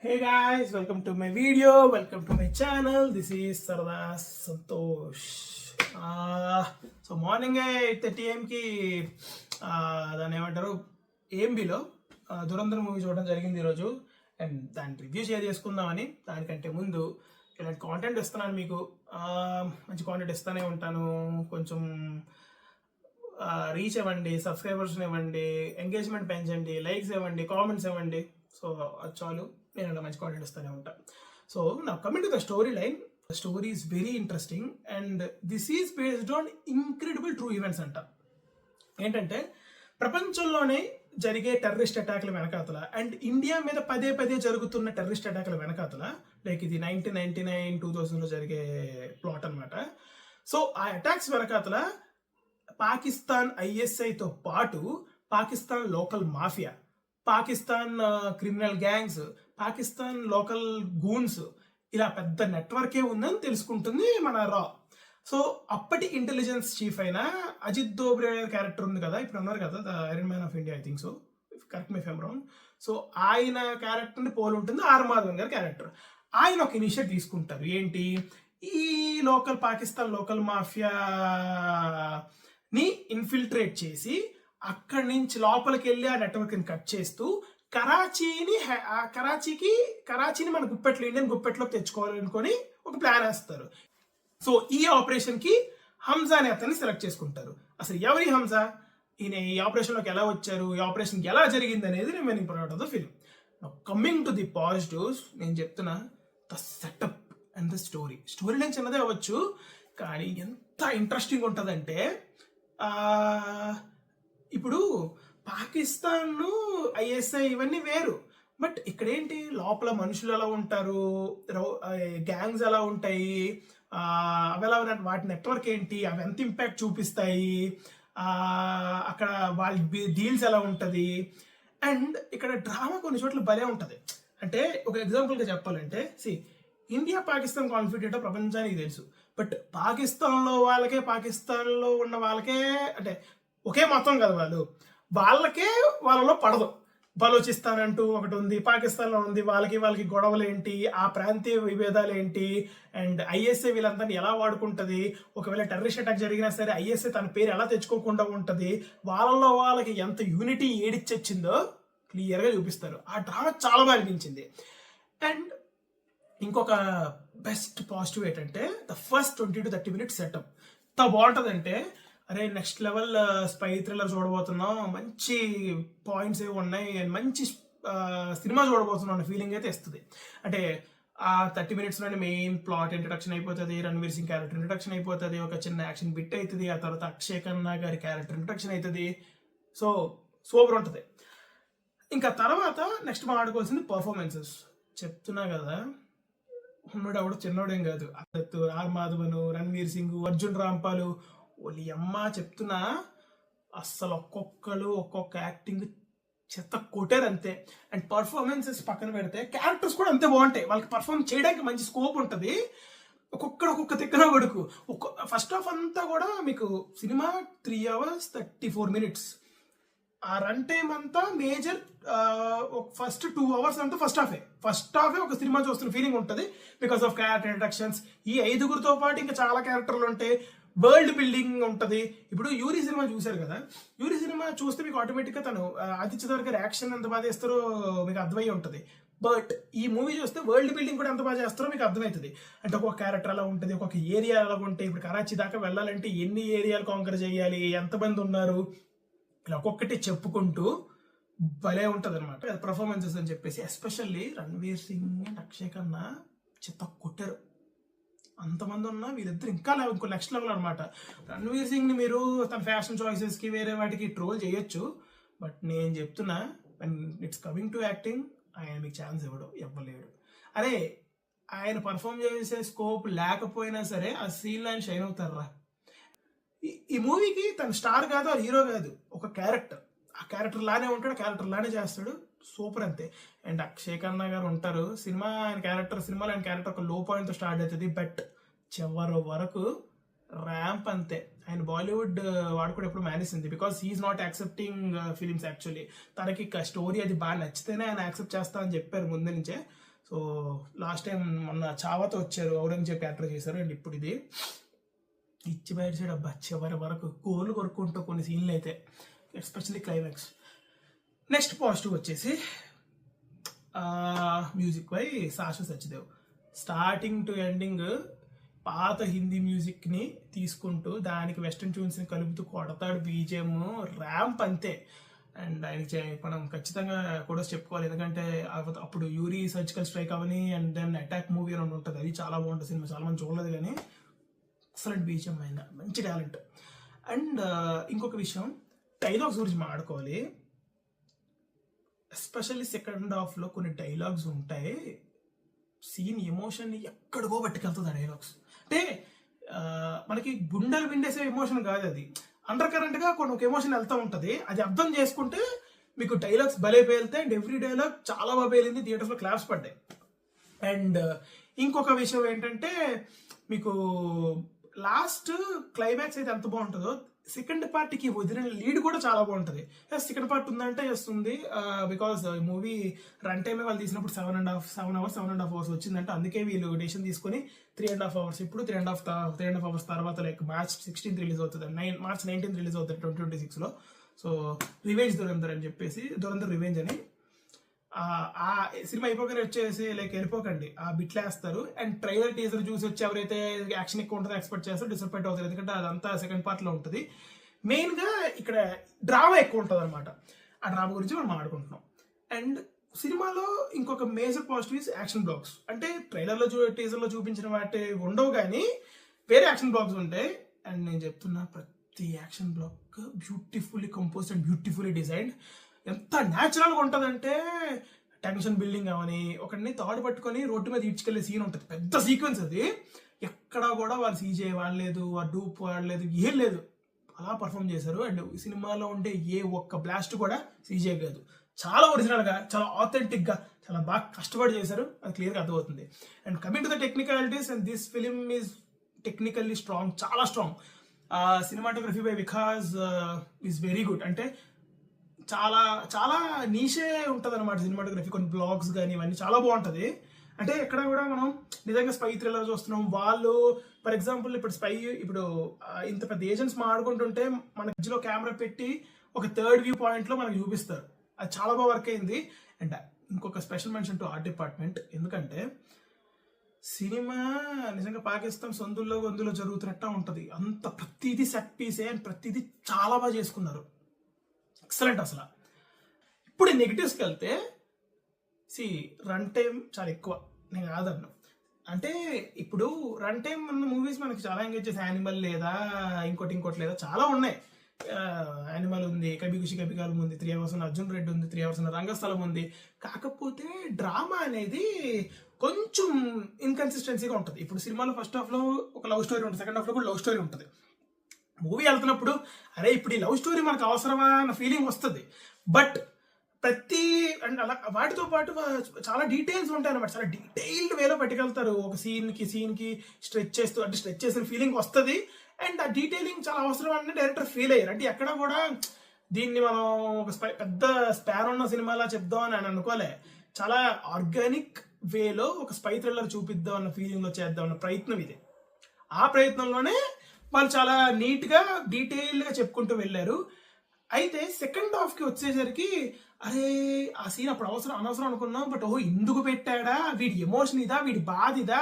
Hey guys, welcome to my video, welcome to my channel. This is Sarda Santosh. So morning 8:30 AM దాన్ని ఏమంటారు ఏఎంబిలో Dhurandhar movie చూడడం జరిగింది ఈరోజు. And దాని review share చేసుకుందామని. దానికంటే ముందు ఇలాంటి కాంటెంట్ ఇస్తున్నాను మీకు, మంచి కాంటెంట్ ఇస్తూనే ఉంటాను. కొంచెం రీచ్ ఇవ్వండి, సబ్స్క్రైబర్స్ ఇవ్వండి, ఎంగేజ్మెంట్ పెంచండి, లైక్స్ ఇవ్వండి, కామెంట్స్ ఇవ్వండి. సో అది చాలు, నేను అలా మంచి కాంటెంట్ ఇస్తూనే ఉంటాను. సో నా coming to the story line, the story is very interesting and this is based on incredible true events అంట. ఏంటంటే ప్రపంచంలోనే జరిగే టెర్రరిస్ట్ అటాక్ల వెనకాతల అండ్ ఇండియా మీద పదే పదే జరుగుతున్న టెర్రరిస్ట్ అటాక్ల వెనకాతల, లైక్ ఇది 1999, 2000లో జరిగే ప్లాట్ అనమాట. సో ఆ అటాక్స్ వెనకాతల పాకిస్తాన్ ఐఎస్ఐతో పాటు Pakistan local mafia, Pakistan criminal gangs, Pakistan local goons, ఇలా పెద్ద నెట్వర్కే ఉందని తెలుసుకుంటుంది మన రా. సో అప్పటి ఇంటెలిజెన్స్ చీఫ్ అయిన అజిత్ దోబ్రే క్యారెక్టర్ ఉంది కదా, ఇప్పుడు ఉన్నారు కదా, the iron man of India, I think so, correct me if I'm wrong. So ఆయన క్యారెక్టర్ని పోలి ఉంటుంది ఆర్ మాధవన్ గారి క్యారెక్టర్. ఆయన ఒక ఇనిషియేటివ్ తీసుకుంటారు. ఏంటి, ఈ పాకిస్తాన్ లోకల్ మాఫియాని ఇన్ఫిల్ట్రేట్ చేసి అక్కడి నుంచి లోపలికి వెళ్ళి ఆ నెట్వర్క్ని కట్ చేస్తూ కరాచీని మన గుప్పెట్లో, ఇండియన్ గుప్పెట్లోకి తెచ్చుకోవాలనుకొని ఒక ప్లాన్ వేస్తారు. సో ఈ ఆపరేషన్కి హంజా అనే అతన్ని సెలెక్ట్ చేసుకుంటారు. అసలు ఎవరి హంజా, ఈయన ఈ ఆపరేషన్లోకి ఎలా వచ్చారు, ఈ ఆపరేషన్కి ఎలా జరిగింది అనేది నేను main important of the film. Coming to the positives, నేను చెప్తున్నా the setup and the story నేను చిన్నదే అవ్వచ్చు, కానీ ఎంత ఇంట్రెస్టింగ్ ఉంటుందంటే, ఇప్పుడు పాకిస్తాన్ ఐఎస్ఐ ఇవన్నీ వేరు, బట్ ఇక్కడ ఏంటి, లోపల మనుషులు ఎలా ఉంటారు, గ్యాంగ్స్ ఎలా ఉంటాయి, అవి ఎలా వాటి నెట్వర్క్ ఏంటి, అవి ఎంత ఇంపాక్ట్ చూపిస్తాయి, అక్కడ వాళ్ళ డీల్స్ ఎలా ఉంటుంది. అండ్ ఇక్కడ డ్రామా కొన్ని చోట్ల భలే ఉంటుంది. అంటే ఒక ఎగ్జాంపుల్గా చెప్పాలంటే, ఇండియా పాకిస్తాన్ కాన్ఫ్లిక్ట్ ఏంటో ప్రపంచానికి తెలుసు, బట్ పాకిస్తాన్లో ఉన్న వాళ్ళకే, అంటే ఒకే మతం కదా వాళ్ళకే వాళ్ళలో పడదు. బలోచిస్తాన్ అంటూ ఒకటి ఉంది, పాకిస్తాన్లో ఉంది, వాళ్ళకి గొడవలు ఏంటి, ఆ ప్రాంతీయ విభేదాలు ఏంటి, అండ్ ఐఎస్ఐ వీళ్ళందరినీ ఎలా వాడుకుంటుంది, ఒకవేళ టెర్రరిస్ట్ అటాక్ జరిగినా సరే ఐఎస్ఐ తన పేరు ఎలా తెచ్చుకోకుండా ఉంటుంది, వాళ్ళకి ఎంత యూనిటీ ఏడిచ్చొచ్చిందో క్లియర్గా చూపిస్తారు. ఆ డ్రామా చాలా బాగా అనిపించింది. అండ్ ఇంకొక బెస్ట్ పాజిటివ్ ఏంటంటే, the first 20 to 30 minutes setup ఎంత బాగుంటుందంటే, అరే నెక్స్ట్ లెవెల్ స్పై థ్రిల్లర్ చూడబోతున్నాం, మంచి పాయింట్స్ ఏవి ఉన్నాయి, మంచి సినిమా చూడబోతున్నాం అనే ఫీలింగ్ అయితే ఇస్తుంది. అంటే ఆ 30 minutes నుండి మెయిన్ ప్లాట్ ఇంట్రడక్షన్ అయిపోతుంది, రణ్వీర్ సింగ్ క్యారెక్టర్ ఇంట్రడక్షన్ అయిపోతుంది, ఒక చిన్న యాక్షన్ బిట్ అవుతుంది, ఆ తర్వాత అక్షయ్ ఖన్నా గారి క్యారెక్టర్ ఇంట్రడక్షన్ అవుతుంది. సో సూపర్ ఉంటుంది. ఇంకా తర్వాత నెక్స్ట్ మాట్లాడుకోవాల్సింది పర్ఫార్మెన్సెస్. చెప్తున్నా కదా, ఉన్నోడు ఎవడు చిన్నోడేం కాదు, అత్ ఆర్ మాధవన్, రణ్వీర్ సింగ్, అర్జున్ రాంపాల్, ఓలి అమ్మ చెప్తున్నా, అస్సలు ఒక్కొక్క యాక్టింగ్ చెత్త కొట్టారు అంతే. అండ్ పర్ఫార్మెన్సెస్ పక్కన పెడితే క్యారెక్టర్స్ కూడా అంతే బాగుంటాయి, వాళ్ళకి పర్ఫార్మ్ చేయడానికి మంచి స్కోప్ ఉంటుంది. ఒక్కొక్క తిక్కన కొడుకు. ఫస్ట్ హాఫ్ అంతా కూడా మీకు సినిమా 3 hours 34 minutes, ఆ రన్ టైం అంతా మేజర్ ఫస్ట్ 2 hours అంతా ఫస్ట్ హాఫే ఒక సినిమా చూస్తున్న ఫీలింగ్ ఉంటుంది, బికాస్ ఆఫ్ క్యారెక్టర్ ఇంట్రడక్షన్స్. ఈ 5గురితో పాటు ఇంకా చాలా క్యారెక్టర్లు ఉంటాయి, వరల్డ్ బిల్డింగ్ ఉంటుంది. ఇప్పుడు యూరి సినిమా చూశారు కదా, యూరి సినిమా చూస్తే మీకు ఆటోమేటిక్గా తను ఆదిత్య ధర్ గారు యాక్షన్ ఎంత బాగా చేస్తారో మీకు అర్థమై ఉంటుంది. బట్ ఈ మూవీ చూస్తే వరల్డ్ బిల్డింగ్ కూడా ఎంత బాగా చేస్తారో మీకు అర్థమవుతుంది. అంటే ఒక్కొక్క క్యారెక్టర్ అలా ఉంటుంది, ఒక్కొక్క ఏరియా అలా ఉంటాయి. ఇప్పుడు కరాచీ దాకా వెళ్ళాలంటే ఎన్ని ఏరియాలు కాంకర్ చేయాలి, ఎంతమంది ఉన్నారు, ఇలా ఒక్కొక్కటి చెప్పుకుంటూ భలే ఉంటుంది అనమాట. పర్ఫార్మెన్సెస్ అని చెప్పేసి ఎస్పెషల్లీ రణ్వీర్ సింగ్ అండ్ అక్షయ్ ఖన్నా చెత్త కొట్టారు. అంతమంది ఉన్నా వీళ్ళిద్దరు ఇంకా ఇంకో నెక్స్ట్ లెవెల్ అనమాట. రణ్వీర్ సింగ్ని మీరు తన ఫ్యాషన్ చాయిసెస్కి వేరే వాటికి ట్రోల్ చేయొచ్చు, బట్ నేను చెప్తున్నా, and it's coming to acting, ఆయన మీకు ఛాన్స్ ఇవ్వలేడు. అరే ఆయన పర్ఫామ్ చేసే స్కోప్ లేకపోయినా సరే ఆ సీన్లో ఆయన షైన్ అవుతారా. ఈ మూవీకి తన స్టార్ కాదు, ఆ హీరో కాదు, ఒక క్యారెక్టర్. ఆ క్యారెక్టర్ లానే ఉంటాడు, క్యారెక్టర్ లానే చేస్తాడు, సూపర్ అంతే. అండ్ అక్షయ్ ఖన్నా గారు ఉంటారు, సినిమాలో ఆయన క్యారెక్టర్ ఒక లో పాయింట్తో స్టార్ట్ అవుతుంది, బట్ చివరి వరకు ర్యాంప్ అంతే. ఆయన బాలీవుడ్ వాడు కూడా ఎప్పుడు మానేసింది, because he's not accepting films. Actually తనకి స్టోరీ అది బాగా నచ్చితేనే ఆయన యాక్సెప్ట్ చేస్తా అని చెప్పారు ముందు నుంచే. సో లాస్ట్ టైం మొన్న చావాతో వచ్చారు, ఔరంగజేబ్ క్యారెక్టర్ చేశారు. అండ్ ఇప్పుడు ఇది ఇచ్చి బయట సైడ్ అబ్బా చివరి వరకు గోలు కొరుక్కుంటూ కొన్ని సీన్లు అయితే, ఎస్పెషల్లీ క్లైమాక్స్. నెక్స్ట్ పాజిటివ్ వచ్చేసి music by Shashwat Sachdev. Starting to ending పాత హిందీ మ్యూజిక్ని తీసుకుంటూ దానికి వెస్ట్రన్ ట్యూన్స్ని కలుపుతూ కొడతాడు. బీజిఎం ర్యాంప్ అంతే. అండ్ ఆయనకి మనం ఖచ్చితంగా కూడా చెప్పుకోవాలి, ఎందుకంటే అప్పుడు యూరి సర్జికల్ స్ట్రైక్ అవని అండ్ దెన్ అటాక్ మూవీ అని ఉంటుంది, అది చాలా బాగుంటుంది సినిమా, చాలా మంది చూడలేదు కానీ ఎక్సలెంట్ బీజిఎం అయిన మంచి టాలెంట్. అండ్ ఇంకొక విషయం, డైలాగ్స్ గురించి మాట్లాడుకోవాలి. ఎస్పెషల్లీ సెకండ్ హాఫ్లో కొన్ని డైలాగ్స్ ఉంటాయి, సీన్ ఎమోషన్ని ఎక్కడికో పట్టుకెళ్తుంది ఆ డైలాగ్స్. అంటే మనకి గుండెలు పిండేసే ఎమోషన్ కాదు, అది అండర్ కరెంట్గా కొన్ని ఒక ఎమోషన్ వెళ్తూ ఉంటుంది. అది అర్థం చేసుకుంటే మీకు డైలాగ్స్ భలే పేలుతాయి. అండ్ ఎవ్రీ డైలాగ్ చాలా బాగా పేలింది, థియేటర్స్లో క్లాప్స్ పడ్డాయి. అండ్ ఇంకొక విషయం ఏంటంటే, మీకు లాస్ట్ క్లైమాక్స్ అయితే ఎంత బాగుంటుందో, సెకండ్ పార్ట్కి వదిలిన లీడ్ కూడా చాలా బాగుంటుంది. సెకండ్ పార్ట్ ఉందంటే వస్తుంది, బికాస్ మూవీ రన్ టైమే వాళ్ళు తీసినప్పుడు 7.5 అవర్స్ వచ్చిందంటే, అందుకే వీళ్ళు డెసిషన్ తీసుకొని 3.5 అవర్స్, ఇప్పుడు 3.5 అవర్స్ తర్వాత లైక్ March 16th రిలీజ్ అవుతుంది, March 19th రిలీజ్ అవుతుంది 2026లో. సో రివెంజ్ దురంధర్ అని చెప్పేసి, దురంధర్ రివెంజ్ అని ఆ సినిమా అయిపోగానే వచ్చేసి లైక్ వెళ్ళిపోకండి, ఆ బిట్లు వేస్తారు. అండ్ ట్రైలర్ టీజర్ చూసి వచ్చి ఎవరైతే యాక్షన్ ఎక్కువ ఉంటుందో ఎక్స్పెక్ట్ చేస్తారో డిసప్పాయింట్ అవుతారు, ఎందుకంటే అదంతా సెకండ్ పార్ట్లో ఉంటుంది. మెయిన్గా ఇక్కడ డ్రామా ఎక్కువ ఉంటుంది అనమాట. ఆ డ్రామా గురించి మనం మాట్లాడుకుంటున్నాం. అండ్ సినిమాలో ఇంకొక major positive is action blocks. అంటే ట్రైలర్లో టీజర్లో చూపించిన వాటి ఉండవు కానీ వేరే యాక్షన్ బ్లాక్స్ ఉంటాయి. అండ్ నేను చెప్తున్నా, ప్రతి action block beautifully composed and beautifully designed. ఎంత న్యాచురల్గా ఉంటుందంటే, టెన్షన్ బిల్డింగ్ అవని, ఒకరిని తాడు పట్టుకొని రోడ్డు మీద ఈడ్చుకెళ్ళే సీన్ ఉంటుంది, పెద్ద సీక్వెన్స్ అది. ఎక్కడా కూడా వాళ్ళు సీజే వాడలేదు, ఆ డూప్ వాడలేదు, ఏం లేదు, అలా పర్ఫామ్ చేశారు. అండ్ సినిమాలో ఉండే ఏ ఒక్క బ్లాస్ట్ కూడా సీజే కాదు, చాలా ఒరిజినల్గా, చాలా ఆథెంటిక్గా, చాలా బాగా కష్టపడి చేశారు, అది క్లియర్గా అర్థమవుతుంది. And coming to the technicalities, and this film is technically strong, చాలా స్ట్రాంగ్. Cinematography by Vikas is very good. అంటే చాలా చాలా నీషే ఉంటుంది అనమాట సినిమాటోగ్రఫీ, కొన్ని బ్లాగ్స్ కానీ ఇవన్నీ చాలా బాగుంటుంది. అంటే ఎక్కడ కూడా మనం నిజంగా స్పై థ్రిల్లర్ చూస్తున్నాం, వాళ్ళు ఫర్ ఎగ్జాంపుల్ ఇప్పుడు ఇంత పెద్ద ఏజెంట్స్ మాట్లాడుకుంటుంటే మన మధ్యలో కెమెరా పెట్టి ఒక థర్డ్ వ్యూ పాయింట్లో మనకు చూపిస్తారు, అది చాలా బాగా వర్క్ అయింది. అండ్ ఇంకొక special mention to art department, ఎందుకంటే సినిమా నిజంగా పాకిస్తాన్ సొందుల్లో గొంతులో జరుగుతున్నట్టు ఉంటుంది, అంత ప్రతిదీ సెట్ పీసే అండ్ ప్రతిదీ చాలా బాగా చేసుకున్నారు, ఎక్సలెంట్ అసలు. ఇప్పుడు నెగిటివ్స్కి వెళ్తే, రన్ టైం చాలా ఎక్కువ, నేను కాదన్ను. అంటే ఇప్పుడు రన్ టైం ఉన్న మూవీస్ మనకి చాలా ఎంగేజ్ చేసే, యానిమల్ లేదా ఇంకోటి లేదా చాలా ఉన్నాయి. యానిమల్ ఉంది, కభీ ఖుషీ కభీ గమ్ ఉంది, 3 hours ఉన్న అర్జున్ రెడ్డి ఉంది, 3 hours ఉన్న రంగస్థలం ఉంది. కాకపోతే డ్రామా అనేది కొంచెం ఇన్కన్సిస్టెన్సీగా ఉంటుంది. ఇప్పుడు సినిమాలో ఫస్ట్ హాఫ్లో ఒక లవ్ స్టోరీ ఉంటుంది, సెకండ్ హాఫ్లో కూడా లవ్ స్టోరీ ఉంటుంది. మూవీ వెళ్తున్నప్పుడు అరే ఇప్పుడు ఈ లవ్ స్టోరీ మనకు అవసరమా అన్న ఫీలింగ్ వస్తుంది. బట్ అండ్ అలా వాటితో పాటు చాలా డీటెయిల్స్ ఉంటాయి అనమాట, చాలా డీటెయిల్డ్ వేలో పట్టుకెళ్తారు. ఒక సీన్కి స్ట్రెచ్ చేస్తూ, అంటే స్ట్రెచ్ చేసిన ఫీలింగ్ వస్తుంది. అండ్ ఆ డీటెయిలింగ్ చాలా అవసరం అని డైరెక్టర్ ఫీల్ అయ్యారు. అంటే ఎక్కడ కూడా దీన్ని మనం ఒక పెద్ద స్పాన్ ఉన్న సినిమాలా చెప్దాం అని అనుకోలే, చాలా ఆర్గానిక్ వేలో ఒక స్పై థ్రిల్లర్ చూపిద్దాం అన్న ఫీలింగ్లో చేద్దాం అన్న ప్రయత్నం ఇది. ఆ ప్రయత్నంలోనే వాళ్ళు చాలా నీట్గా డీటెయిల్గా చెప్పుకుంటూ వెళ్ళారు. అయితే సెకండ్ హాఫ్కి వచ్చేసరికి అరే ఆ సీన్ అప్పుడు అనవసరం అనుకున్నాం, బట్ ఓహో ఎందుకు పెట్టాడా, వీడి ఎమోషన్ ఇదా, వీడి బాధ ఇదా,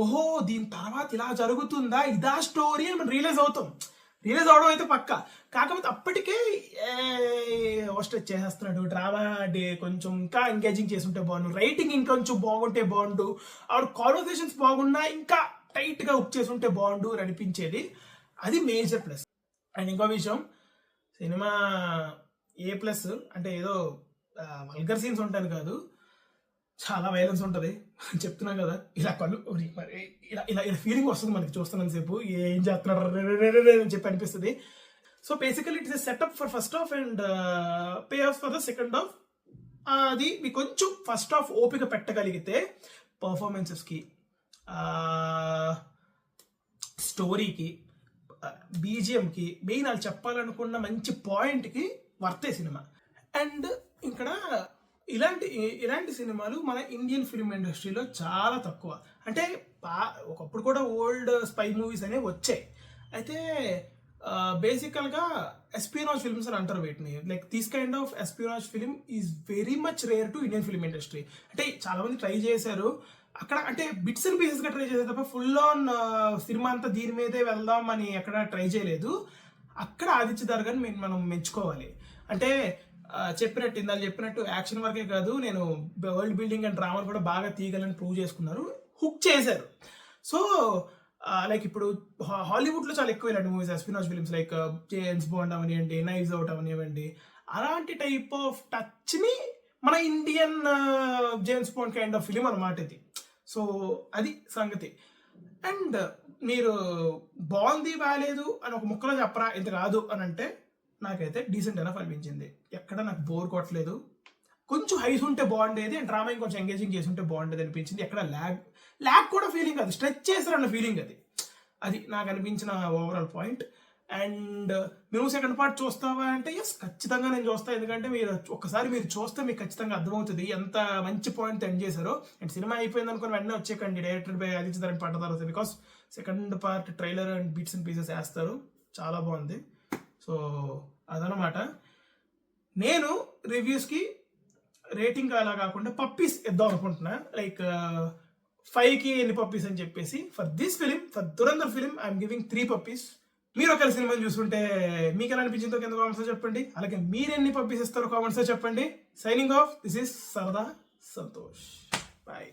ఓహో దీని తర్వాత ఇలా జరుగుతుందా, ఇదా స్టోరీ అని మనం రియలైజ్ అవడం అయితే పక్క. కాకపోతే అప్పటికే స్ట్రెచ్ చేసేస్తున్నాడు, డ్రామా కొంచెం ఇంకా ఎంగేజింగ్ చేసుంటే బాగుండు, రైటింగ్ ఇంకొంచెం బాగుంటే బాగుండు, ఆవిడ కాన్వర్సేషన్స్ బాగున్నా ఇంకా టైట్గా ఉప్ చేసుంటే బాగుండు అని అనిపించేది. అది మేజర్ ప్లస్. అండ్ ఇంకో విషయం, సినిమా A+ అంటే ఏదో వల్గర్ సీన్స్ ఉంటాను కాదు, చాలా వైలెన్స్ ఉంటుంది. చెప్తున్నాం కదా, ఇలా కళ్ళు ఇలా ఇలా ఇలా ఫీలింగ్ వస్తుంది మనకి చూస్తున్నంత సేపు, ఏం చేస్తున్నాడు అని చెప్పి అనిపిస్తుంది. So basically it's a setup for first half and pay of for the second half. అది మీకు కొంచెం ఫస్ట్ హాఫ్ ఓపిక పెట్టగలిగితే పర్ఫార్మెన్సెస్కి, స్టోరీకి, బీజిఎంకి, మెయిన్ వాళ్ళు చెప్పాలనుకున్న మంచి పాయింట్కి వర్తే సినిమా. అండ్ ఇక్కడ ఇలాంటి సినిమాలు మన ఇండియన్ ఫిల్మ్ ఇండస్ట్రీలో చాలా తక్కువ. అంటే ఒకప్పుడు కూడా ఓల్డ్ స్పై మూవీస్ అనేవి వచ్చాయి. అయితే బేసికల్గా ఎస్పియోనాజ్ ఫిల్మ్స్ అని అంటారు వీటిని. Like this kind of espionage film is very much rare to Indian film industry. అంటే చాలా మంది ట్రై చేశారు అక్కడ, అంటే బిట్స్ అండ్ పీసెస్గా ట్రై చేశారు తప్ప ఫుల్ ఆన్ సినిమా అంతా దీని మీదే వెళ్దాం అని ఎక్కడ ట్రై చేయలేదు. అక్కడ ఆదిత్య ధారగాన్ని మనం మెచ్చుకోవాలి. అంటే ఇందాక చెప్పినట్టు యాక్షన్ వరకే కాదు, నేను వరల్డ్ బిల్డింగ్ అండ్ డ్రామాలు కూడా బాగా తీయగలని ప్రూవ్ చేసుకున్నారు, హుక్ చేశారు. సో లైక్ ఇప్పుడు హాలీవుడ్లో చాలా ఎక్కువ ఇలాంటి movies, espionage films like James Bond అవనివ్వండి, నైవ్స్ అవుట్ అవనివ్వండి, అలాంటి టైప్ ఆఫ్ టచ్ని మన Indian James Bond kind of film అనమాట ఇది. సో అది సంగతి. అండ్ మీరు బాగుంది బాగాలేదు అని ఒక ముక్కలో చెప్పరా ఇంత కాదు అని అంటే, నాకైతే డీసెంట్ ఎనఫ్ అనిపించింది. ఎక్కడ నాకు బోర్ కొట్టలేదు. కొంచెం హైస్ ఉంటే బాగుండేది అండ్ డ్రామా కొంచెం ఎంగేజింగ్ చేసి ఉంటే బాగుండేది అనిపించింది. ఎక్కడ ల్యాగ్ కూడా ఫీలింగ్, అది స్ట్రెచ్ చేస్తారన్న ఫీలింగ్, అది నాకు అనిపించిన ఓవరాల్ పాయింట్. అండ్ మేము సెకండ్ పార్ట్ చూస్తావా అంటే ఎస్, ఖచ్చితంగా నేను చూస్తాను. ఎందుకంటే ఒక్కసారి మీరు చూస్తే మీకు ఖచ్చితంగా అర్థమవుతుంది ఎంత మంచి పాయింట్ ఎండ్ చేశారో. అండ్ సినిమా అయిపోయింది అనుకుని వెంటనే వచ్చేకండి డైరెక్టెడ్ బై ఆదిత్య ధారన్ పట్టదారు, because second part trailer and bits and pieces వేస్తారు, చాలా బాగుంది. సో అదనమాట. నేను రివ్యూస్కి రేటింగ్ అలా కాకుండా పప్పీస్ ఇద్దాం అనుకుంటున్నా. లైక్ 5కి ఎన్ని పప్పీస్ అని చెప్పేసి. For this film, for Dhurandhar film, I'm giving 3 puppies. మీరు ఒకవేళ సినిమాని చూస్తుంటే మీకు ఎలా అనిపించిందో కింద కామెంట్స్లో చెప్పండి. అలాగే మీరు ఎన్ని పప్పీస్ ఇస్తారో కామెంట్స్లో చెప్పండి. సైనింగ్ ఆఫ్, దిస్ ఇస్ సరదా సంతోష్, బాయ్.